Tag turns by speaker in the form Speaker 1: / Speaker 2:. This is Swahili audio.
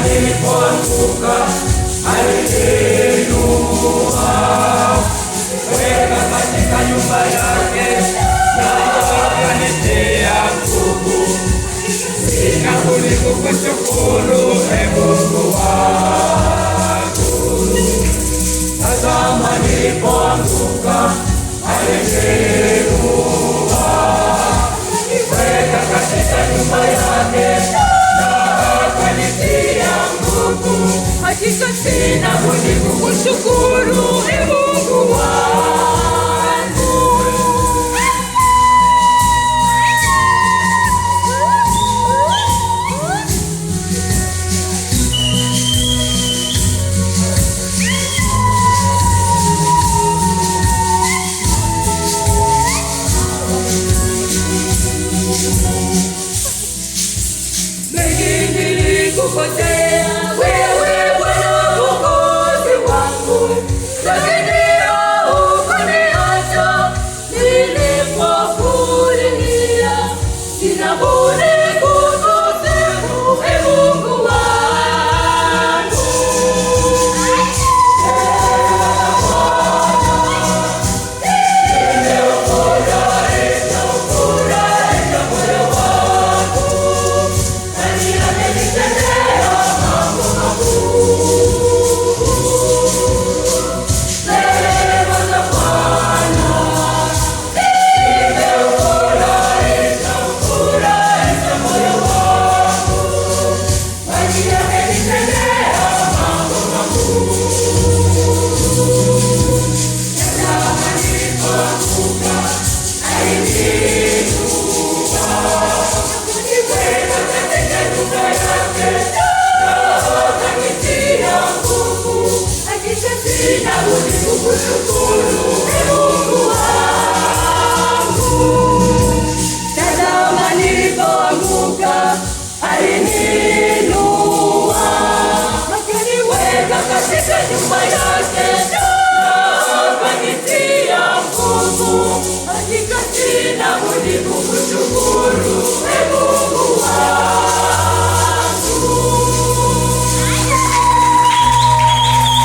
Speaker 1: nilipoanguka aliniinua, weka katika nyumba yake na akanitia nguvu. Sina budi kukushukuru, Ee Mungu wangu. Tazama nilipoanguka aliniinua, weka katika nyumba yake na akanitia nguvu. Hakika sina budi kukushukuru, Ee Mungu wangu. Kukosea wewe Bwana Mwokozi wangu, lakini hukuniacha nilipokulilia. Sina budi kukusifu, Ee Mungu wangu. Nimeufurahisha moyo wangu, kwani amenitendea mambo makuu. Rehema za Bwana nimeufurahisha moyo wangu, kwani amenitendea mambo makuu. Tazama nilipoanguka aliniinua, kuniweka katika nyumba yake na akanitia nguvu. Hakika sina budi kukushukuru, Ee Mungu wangu. Tazama nilipoanguka aliniinua, akaniweka katika nyumba yake na akanitia nguvu. Hakika sina budi kukushukuru,